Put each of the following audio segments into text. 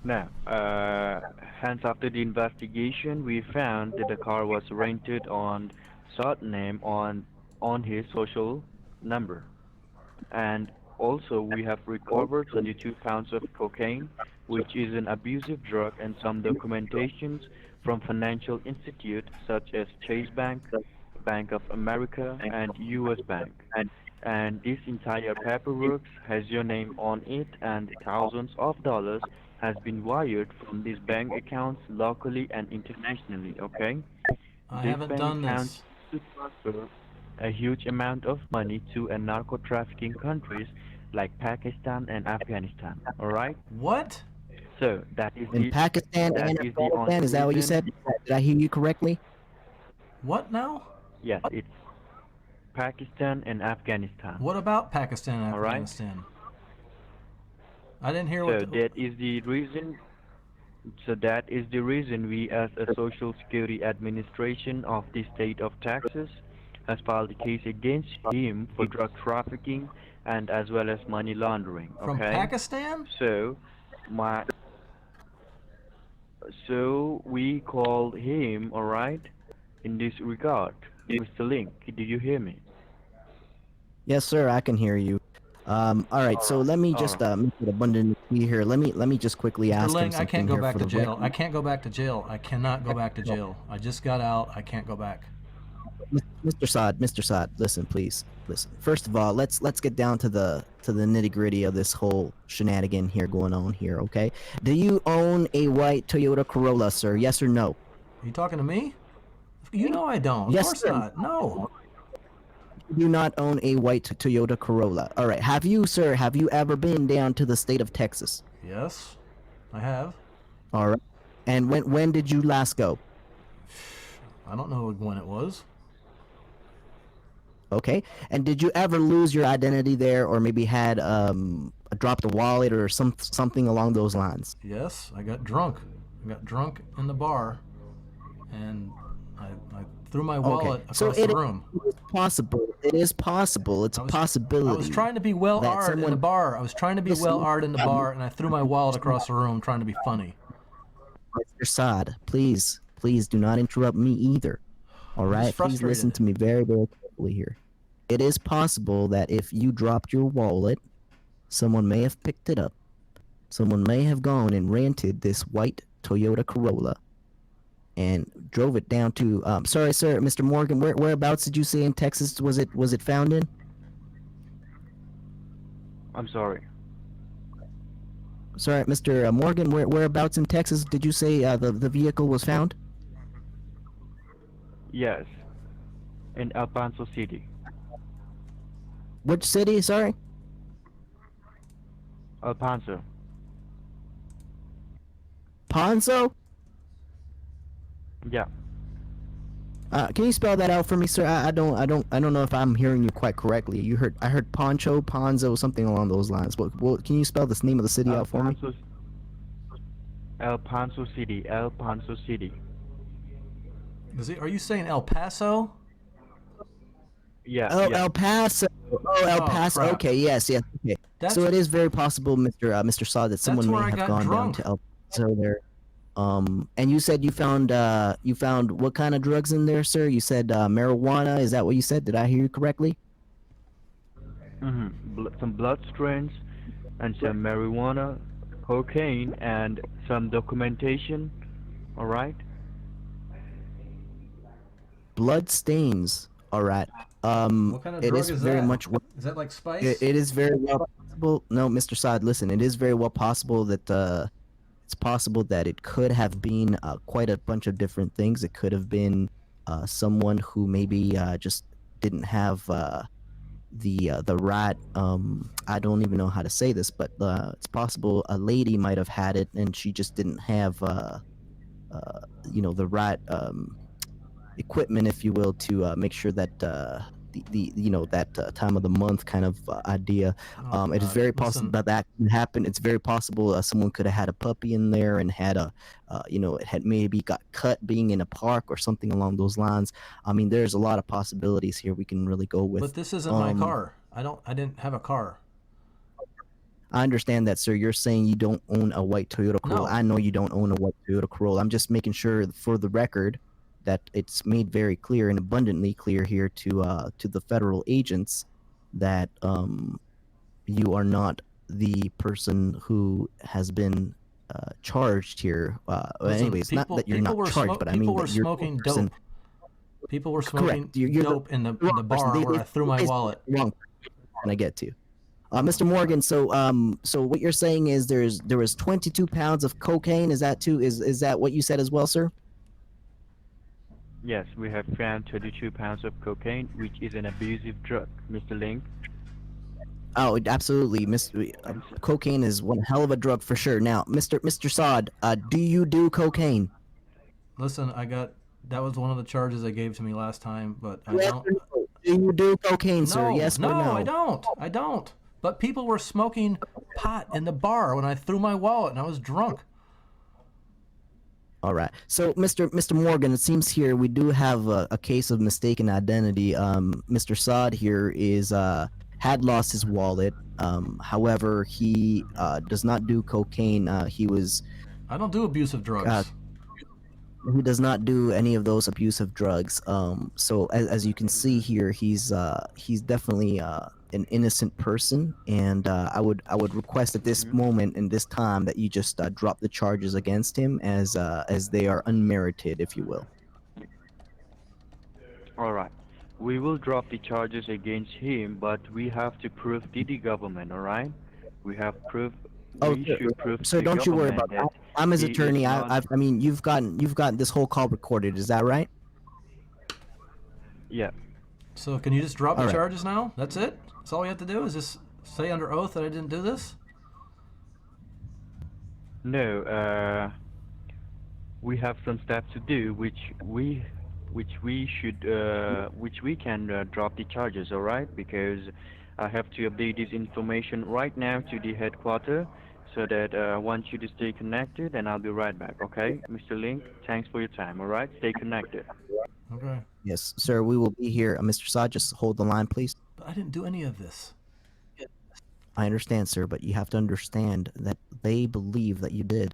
Now, hence after the investigation, we found that the car was rented on Sod's name on his social number. And also we have recovered 22 pounds of cocaine, which is an abusive drug, and some documentations from financial institutes such as Chase Bank, Bank of America, and US Bank. And this entire paperwork has your name on it, and thousands of dollars has been wired from these bank accounts locally and internationally, okay? I These haven't bank done accounts this. to transfer a huge amount of money to a narco trafficking countries like Pakistan and Afghanistan. All right. What? So In Pakistan and that is the only Afghanistan, is that what you reason. said? Did I hear you correctly? What now? Yes, it's Pakistan and Afghanistan. What about Pakistan and All right. Afghanistan? I didn't hear what. So that is the reason. So that is the reason we, as a Social Security Administration of the state of Texas, has filed a case against him for drug trafficking and as well as money laundering. From Okay. Pakistan? So my so we called him, all right, in this regard. Mr. Link, do you hear me? Yes, sir. I can hear you. All right. So let me All just right. make it abundantly clear here. Let me just quickly Mr. ask him Ling, I can't something go here back for to the jail. record. I can't go back to jail. I cannot go back to jail. I just got out. I can't go back. Mr. Sod, listen, please, listen. First of all, let's get down to the nitty gritty of this whole shenanigan here going on here. Okay? Do you own a white Toyota Corolla, sir? Yes or no? Are you talking to me? You know I don't. Of Yes, course sir. not. No. You do not own a white Toyota Corolla. All right. Have you, sir? Have you ever been down to the state of Texas? Yes, I have. All right. And when did you last go? I don't know when it was. Okay. And did you ever lose your identity there, or maybe had dropped a wallet or something along those lines? Yes, I got drunk. I got drunk in the bar, and I threw my wallet So across the room. it is possible. It is possible. It's a possibility. I was trying to be well-art in the bar. I was trying to be Listen, well-art in the bar, and I threw my wallet across the room trying to be funny. Mr. Saad, please do not interrupt me either. All I'm right, just please listen frustrated. to me very, very carefully here. It is possible that if you dropped your wallet, someone may have picked it up. Someone may have gone and rented this white Toyota Corolla and drove it down to. Sorry, sir, Mr. Morgan. Whereabouts did you say in Texas was it found in? I'm sorry. Sorry, Mr. Morgan. Whereabouts in Texas did you say the vehicle was found? Yes, in El Paso City. Which city? Sorry. El Paso. Ponzo? Yeah. Can you spell that out for me, sir? I don't know if I'm hearing you quite correctly. I heard Poncho, Ponzo, something along those lines. What can you spell this name of the city out for me? El Paso City. El Paso City. Are you saying El Paso? Yeah. Oh, Yeah. El Paso. Oh, El Paso. crap. Okay, yes. Okay. So it is very possible, Mr. Saw, that someone where may I have got gone drunk. down to El Paso there. And you said you found what kind of drugs in there, sir? You said marijuana. Is that what you said? Did I hear you correctly? Some blood strains and some marijuana, cocaine, and some documentation. All right. Blood stains. All right. What kind of It drug is is very that? much. Is that like spice? It is very well possible. No, Mr. Saad, listen. It is very well possible that it's possible that it could have been quite a bunch of different things. It could have been someone who maybe just didn't have the right. I don't even know how to say this, but it's possible a lady might have had it and she just didn't have the right equipment, if you will, to make sure that that time of the month kind of idea. It is very possible that can happen. It's very possible someone could have had a puppy in there and had it had maybe got cut being in a park or something along those lines. I mean, there's a lot of possibilities here we can really go with. But this isn't my car. I didn't have a car. I understand that, sir. You're saying you don't own a white Toyota Corolla. No. I know you don't own a white Toyota Corolla. I'm just making sure for the record that it's made very clear and abundantly clear here to the federal agents that you are not the person who has been charged here. Listen, Anyways, not that you're not charged, but I mean people were that you're the smoking person. dope. People were smoking Correct. You're dope in the wrong person. bar where I threw my basically wallet. Wrong. And I get to. Mr. Morgan, so what you're saying is there was 22 pounds of cocaine. Is that is that what you said as well, sir? Yes, we have found 32 pounds of cocaine, which is an abusive drug, Mr. Link. Oh, absolutely, Mr. Cocaine is one hell of a drug for sure. Now, Mr. Sod, do you do cocaine? Listen, that was one of the charges they gave to me last time, but I Yes don't. or no? Do you do cocaine, sir? No, Yes no, or no? I don't. I don't. But people were smoking pot in the bar when I threw my wallet and I was drunk. All right. So, Mr. Morgan, it seems here we do have a case of mistaken identity. Mr. Sod here is had lost his wallet. However, he does not do cocaine. I don't do abusive drugs. He does not do any of those abusive drugs. So as you can see here, he's definitely an innocent person, and I would request at this moment and this time that you just drop the charges against him as they are unmerited, if you will. All right. We will drop the charges against him, but we have to prove to the government, all right? We have proof. Oh, We should prove sir, to the don't you worry about government that. that I'm his he is attorney. not- I mean, you've gotten this whole call recorded. Is that right? Yeah. So can you just drop the All right. charges now? That's it? That's all we have to do is just say under oath that I didn't do this? No, we have some steps to do, which we can drop the charges, all right? Because I have to update this information right now to the headquarters, so that I want you to stay connected, and I'll be right back, okay? Mr. Link, thanks for your time, all right? Stay connected. Okay. Yes, sir. We will be here. Mr. Sod, just hold the line, please. But I didn't do any of this. I understand, sir, but you have to understand that they believe that you did.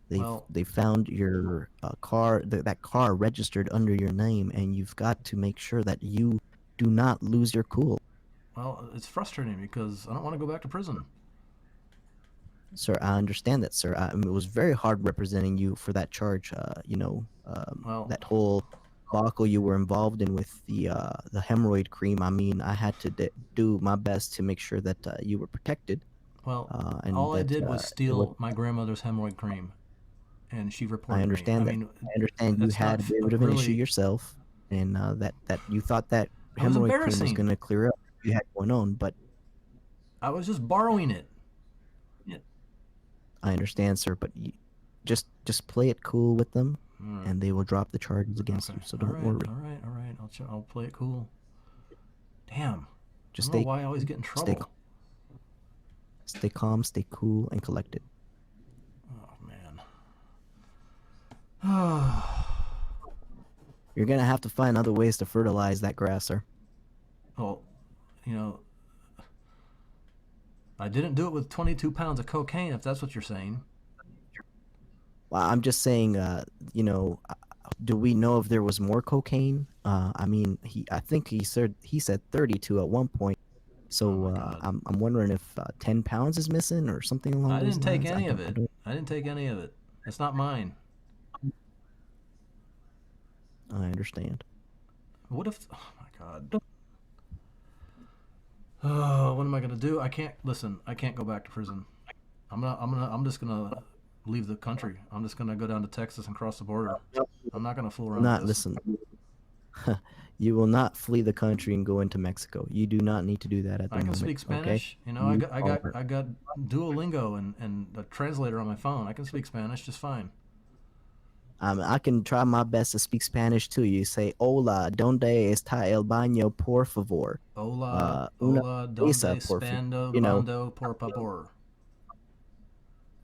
They found your car, that car registered under your name, and you've got to make sure that you do not lose your cool. Well, it's frustrating because I don't want to go back to prison. Sir, I understand that, sir. I mean, it was very hard representing you for that charge. That whole debacle you were involved in with the hemorrhoid cream. I mean, I had to do my best to make sure that you were protected. Well, and all I that, did was steal my grandmother's hemorrhoid cream, and she reported I understand me. that. I mean, I understand you that's had not a bit of an issue really- yourself, and that you thought that It was hemorrhoid cream was embarrassing. going to clear up what you had going on, but I was just borrowing it. I understand, sir. But just play it cool with them, All right. and they will drop the charges against you. So don't worry. All right. I'll play it cool. Damn. Just I don't know why I always get in trouble. Stay calm, stay cool, and collected. Oh man. You're gonna have to find other ways to fertilize that grass, sir. Well, I didn't do it with 22 pounds of cocaine, if that's what you're saying. Well, I'm just saying, do we know if there was more cocaine? I mean, I think he said 32 at one point. So I'm wondering if 10 pounds is missing or something along I those didn't take lines. any of it. I didn't take any of it. It's not mine. I understand. What if? Oh my God. Oh, what am I gonna do? I can't listen. I can't go back to prison. I'm just gonna leave the country. I'm just gonna go down to Texas and cross the border. I'm not gonna fool around. with this. Listen. You will not flee the country and go into Mexico. You do not need to do that at the I can moment. speak Spanish. Okay? I got Duolingo and a translator on my phone. I can speak Spanish just fine. I can try my best to speak Spanish too. You say, "Hola, ¿dónde está el baño, por favor?" Hola, una hola, donde pizza, por spando, you know. bando, por favor.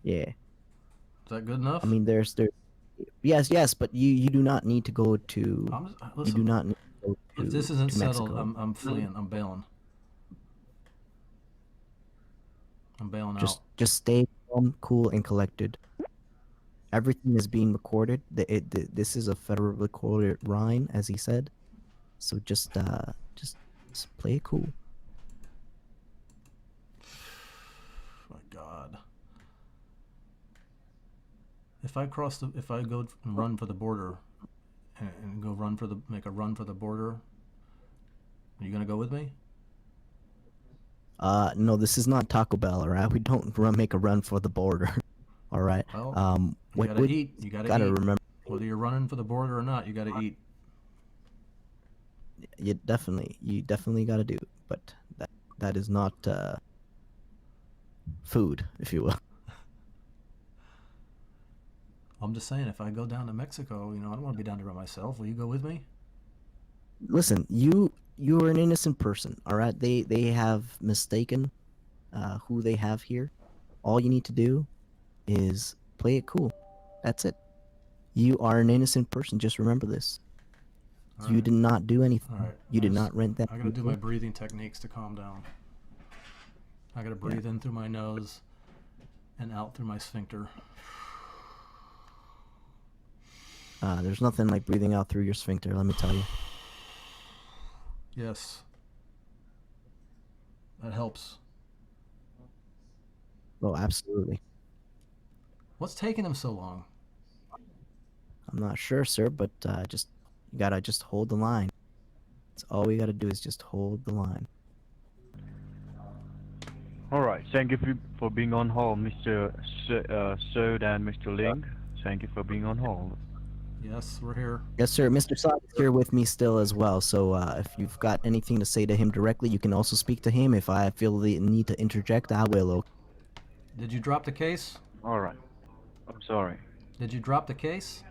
Yeah. Is that good enough? I mean, there's yes, but you do not need to go to. You listen, do not need to go to. if this isn't to settled, Mexico. I'm fleeing. I'm bailing. I'm bailing Just out. just stay calm, cool, and collected. Everything is being recorded. This is a federal recorded Rhine, as he said. So just play it cool. My God. If I go and run for the border, and make a run for the border, are you gonna go with me? No, this is not Taco Bell, all right? We don't make a run for the border, all right? Well, you what gotta would eat. You gotta gotta eat. remember, Whether you're running for the border or not, you gotta eat. you definitely gotta do, but that is not food, if you will. I'm just saying, if I go down to Mexico, I don't want to be down there by myself. Will you go with me? Listen, you're an innocent person, all right? They have mistaken who they have here. All you need to do is play it cool. That's it. You are an innocent person. Just remember this. All You right. did not do anything. All right. You did not rent that. I gotta do my breathing techniques to calm down. I gotta breathe in through my nose and out through my sphincter. There's nothing like breathing out through your sphincter, let me tell you. Yes. That helps. Oh, absolutely. What's taking him so long? I'm not sure, sir, but you gotta just hold the line. That's all we gotta do is just hold the line. All right. Thank you for being on hold, Mr. Sod and Mr. Ling. Thank you for being on hold. Yes, we're here. Yes, sir. Mr. Soddy is here with me still as well. So if you've got anything to say to him directly, you can also speak to him. If I feel the need to interject, I will. Okay? Did you drop the case? All right. I'm sorry. Did you drop the case?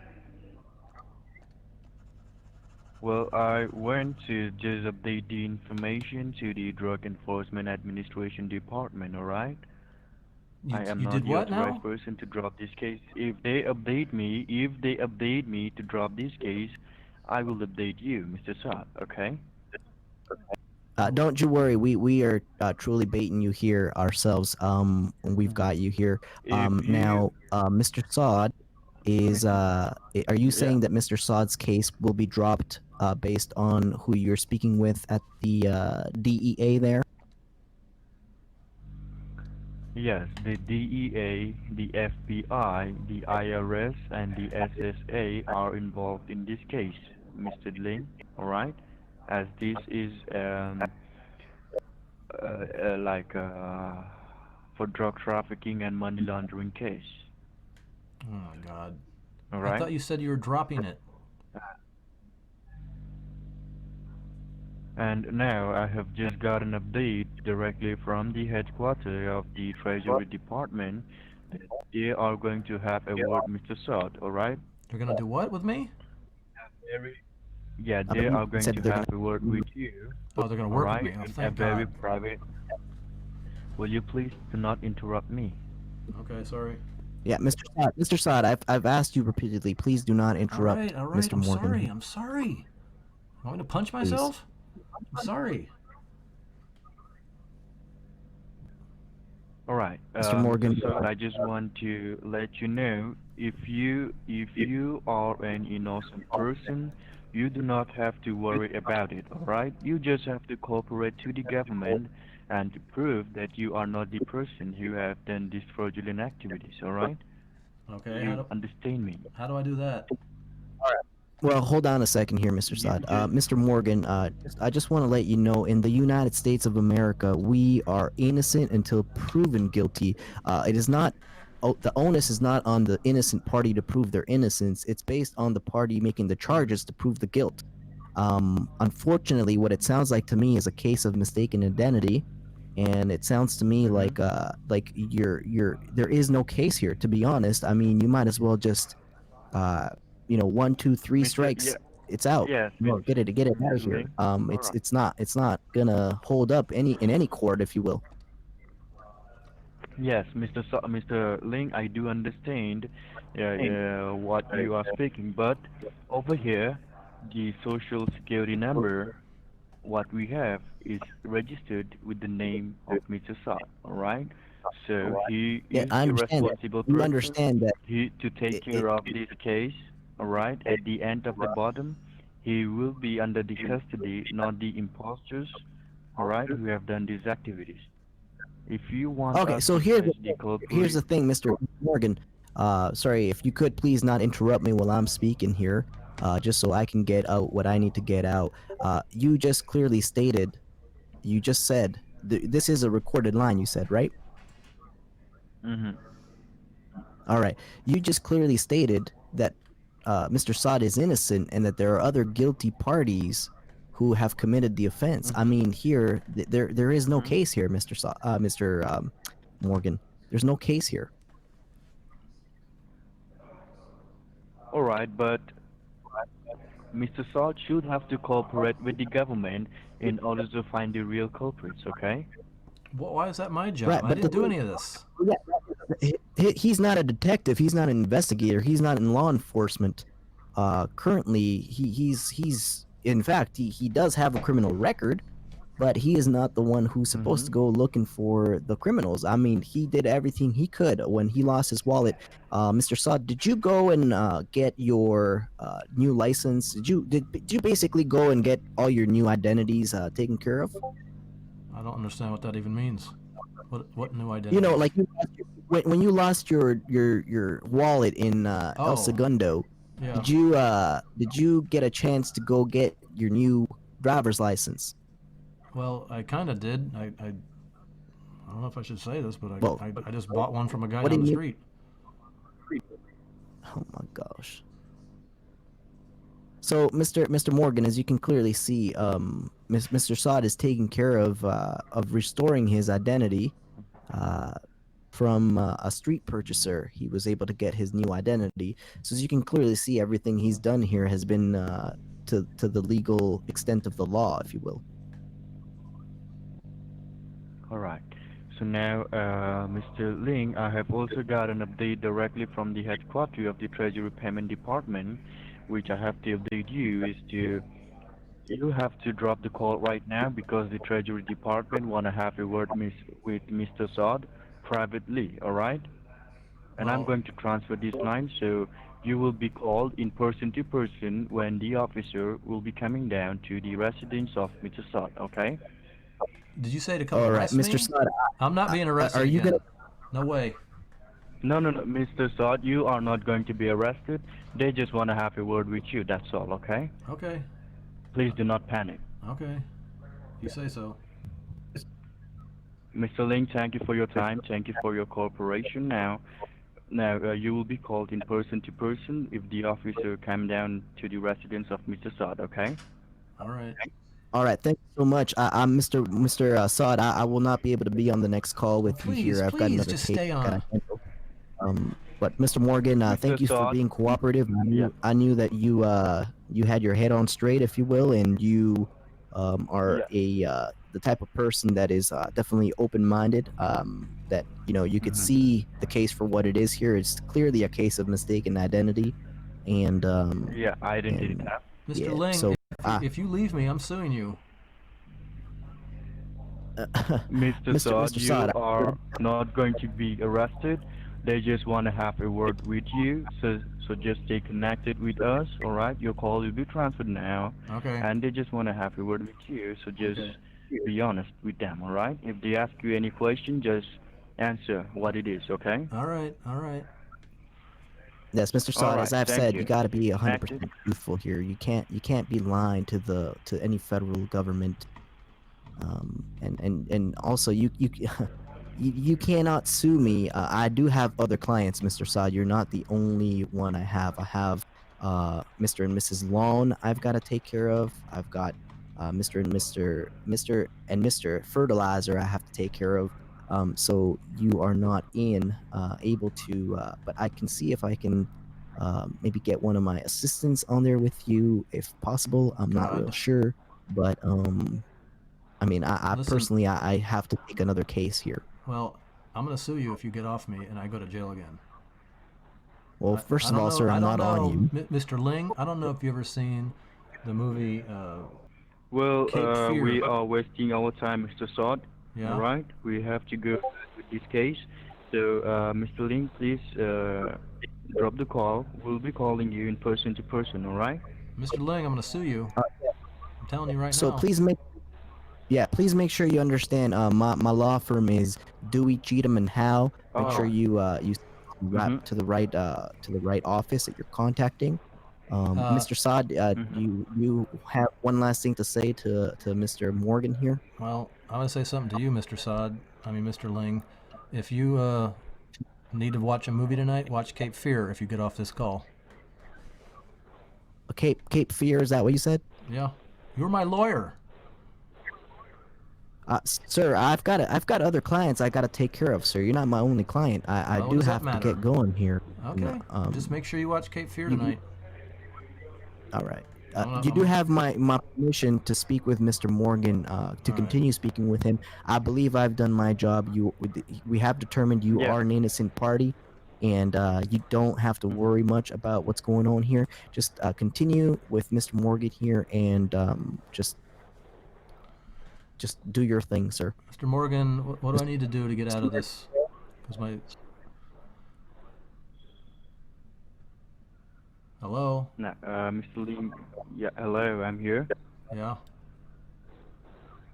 Well, I went to just update the information to the Drug Enforcement Administration Department, all right? I am You not did the what authorized now? person to drop this case. If they update me to drop this case, I will update you, Mr. Saad, okay? Don't you worry. We are truly baiting you here ourselves. We've got you here. If you, Now, Mr. Sod is are you yeah, saying that Mr. Sod's case will be dropped based on who you're speaking with at the DEA there? yes, the DEA, the FBI, the IRS, and the SSA are involved in this case, Mr. Ling, all right? As this is like for drug trafficking and money laundering case. Oh my God. All I right. thought you said you were dropping it. And now I have just got an update directly from the headquarters of the Treasury Department that they are going to have a word, Mr. Sod. All right. You're gonna do what with me? Yeah, I they believe are they going said to they're have a word gonna. with you. Oh, they're gonna All work with right. me. Oh, In a thank very God. private. Will you please do not interrupt me? Okay, sorry. Yeah, Mr. Sod, I've asked you repeatedly. Please do not interrupt All right. Mr. I'm Morgan. sorry. I'm sorry. You want me to punch Please. myself? I'm sorry. All right, Mr. Morgan. Mr. Sod, I just want to let you know if you are an innocent person, you do not have to worry about it. All right, you just have to cooperate to the government and to prove that you are not the person who have done these fraudulent activities. All right, Okay. you understand me? How do I do that? Well, hold on a second here, Mr. You Sod. just Mr. Morgan, I just want to let you know, in the United States of America, we are innocent until proven guilty. It is not, the onus is not on the innocent party to prove their innocence. It's based on the party making the charges to prove the guilt. Unfortunately, what it sounds like to me is a case of mistaken identity, and it sounds to me hmm like there is no case here. To be honest, I mean, you might as well just uh, 1, 2, 3 Mr. Yeah, strikes, it's out. yes, No, get it out of Mr. here. Ling. All It's right. it's not gonna hold up in any court, if you will. Yes, Mr. Ling, I do understand what you are speaking, but over here, the social security number, what we have is registered with the name of Mr. Saad, all right? So he Yeah, is I the understand that. responsible You person understand that to take it care of this case. All right. At the end of the bottom, he will be under the custody, not the imposters. All right, who have done these activities. If you want Okay, us so to catch the here's culprit, the thing, Mr. Morgan. Sorry, if you could please not interrupt me while I'm speaking here, just so I can get out what I need to get out. You just clearly stated, you just said, this is a recorded line, you said, right? hmm All right. You just clearly stated that Mr. Sod is innocent and that there are other guilty parties who have committed the offense. I mean, here, there is no hmm case here, Mr. Morgan. There's no case here. all right, but Mr. Salt should have to cooperate with the government in order to find the real culprits. Okay? Why is that my job? Right, I but the didn't do thing, any of this. he's not a detective. He's not an investigator. He's not in law enforcement. Currently, he's in fact he does have a criminal record, but he is not the one who's supposed to hmm go looking for the criminals. I mean, he did everything he could when he lost his wallet. Mr. Sod, did you go and get your new license? Did you basically go and get all your new identities taken care of? I don't understand what that even means. What new You know, identities? like when you lost your wallet in El Oh, Segundo, yeah. did you get a chance to go get your new driver's license? Well, I kind of did. I don't know if I should say this, but Well, I just bought one from a guy what do down you the mean? street. Oh my gosh. So, Mr. Morgan, as you can clearly see, Mr. Sod is taking care of restoring his identity uh, from a street purchaser. He was able to get his new identity. So, as you can clearly see, everything he's done here has been to the legal extent of the law, if you will. All right. So now, Mr. Ling, I have also got an update directly from the headquarters of the Treasury Payment Department, which I have to update you is to you have to drop the call right now because the Treasury Department want to have a word with Mr. Sod privately. All right. And I'm Well, going to transfer this line, so you will be called in person to person when the officer will be coming down to the residence of Mr. Sod. Okay. did you say to come All right, arrest Mr. me? Sod, I'm not being are arrested you gonna? again. No way. No, no, no, Mr. Sod, you are not going to be arrested. They just want to have a word with you. That's all, okay? Okay. Please do not panic. Okay. If you say so. Mr. Ling, thank you for your time. Thank you for your cooperation. Now, you will be called in person to person if the officer come down to the residence of Mr. Sod, okay? All right. All right, thank you so much. I'm Mr. Sod. I will not be able to be on the next call Well, with you here. I've got please, another just case stay I gotta on. handle. But Mr. Morgan, Mr. thank you for Sod, being cooperative. yeah. I knew that you had your head on straight, if you will, and you are Yeah. the type of person that is definitely open-minded. That you could hmm see the case for what it is here. It's clearly a case of mistaken identity, and Yeah, identity and theft. Mr. yeah. Ling, So, if you leave me, I'm suing you. Mr. Sod, Mr. Sod, you are not going to be arrested. They just want to have a word with you. So just stay connected with us, all right? Your call will be transferred now, Okay. and they just want to have a word with you. So just Okay. be honest with them, all right? If they ask you any question, just answer what it is, okay? All right. All right. Yes, Mr. All Sod, as right. I've Thank said, you you. got to be Connected. 100% truthful here. You can't be lying to any federal government. And also you cannot sue me. I do have other clients, Mr. Sod. You're not the only one I have. I have Mr. and Mrs. Lawn I've got to take care of. I've got Mr. and Mr. Fertilizer I have to take care of. So you are not able to, but I can see if I can maybe get one of my assistants on there with you if possible. I'm not real God. sure, but I mean, I Listen, personally, I have to take another case here. well, I'm going to sue you if you get off me and I go to jail again. Well, first of all, sir, I I'm don't not on know, you. Mr. Ling, I don't know if you've ever seen the movie Well, Cape Fear. we are wasting our time, Mr. Sod. Yeah. All right, we have to go with this case. So, Mr. Ling, please drop the call. We'll be calling you in person to person. All right? Mr. Ling, I'm gonna sue you. I'm telling you right So now. please make sure you understand. My law firm is Dewey, Cheatham, and Howe. Make sure Oh. you Mm-hmm. to the right office that you're contacting. Mr. Sod, Mm-hmm. you have one last thing to say to Mr. Morgan here? Well, I'm gonna say something to you, Mr. Mr. Ling. If you need to watch a movie tonight, watch Cape Fear if you get off this call. Cape Fear, is that what you said? Yeah. You're my lawyer. Sir, I've got other clients I got to take care of, sir. You're not my only client. I Well, what do does that have to matter? get going here. Okay. And, Just make sure you watch Cape Fear you- tonight. all right. I'm You do not- have my permission to speak with Mr. Morgan, to All right. continue speaking with him. I believe I've done my job. We have determined you Yeah. are an innocent party, and you don't have to worry much about what's going on here. Just continue with Mr. Morgan here, and just do your thing, sir. Mr. Morgan, what do I need to do to get out of this? Because my... Hello? Now, Mr. Ling. Yeah. Hello, I'm here. Yeah?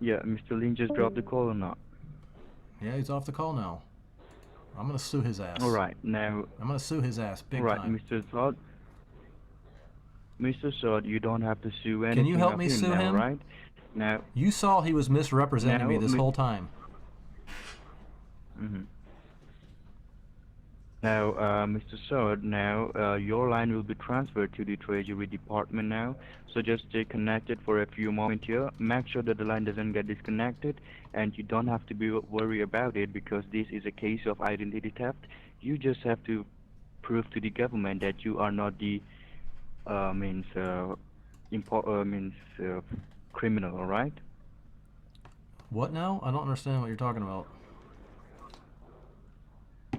Yeah, Mr. Ling just dropped the call or not? Yeah, he's off the call now. I'm gonna sue his ass. All right. Now. I'm gonna sue his ass big All right, time. Mr. Sod. Mr. Sod, you don't have to sue anything. Can you help of me sue now, him? Right? Now. You saw he was misrepresenting Now, me this whole time. Mm-hmm. Now, Mr. Sod, now your line will be transferred to the Treasury Department now. So just stay connected for a few moments here. Make sure that the line doesn't get disconnected, and you don't have to be worried about it because this is a case of identity theft. You just have to prove to the government that you are not the criminal. All right? What now? I don't understand what you're talking about.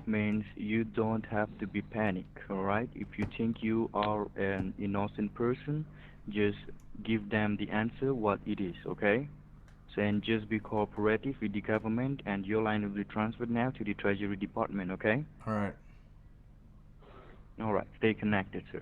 Means you don't have to be panic, all right? If you think you are an innocent person, just give them the answer what it is, okay? So, and just be cooperative with the government, and your line will be transferred now to the Treasury Department, okay? All right. All right, stay connected, sir.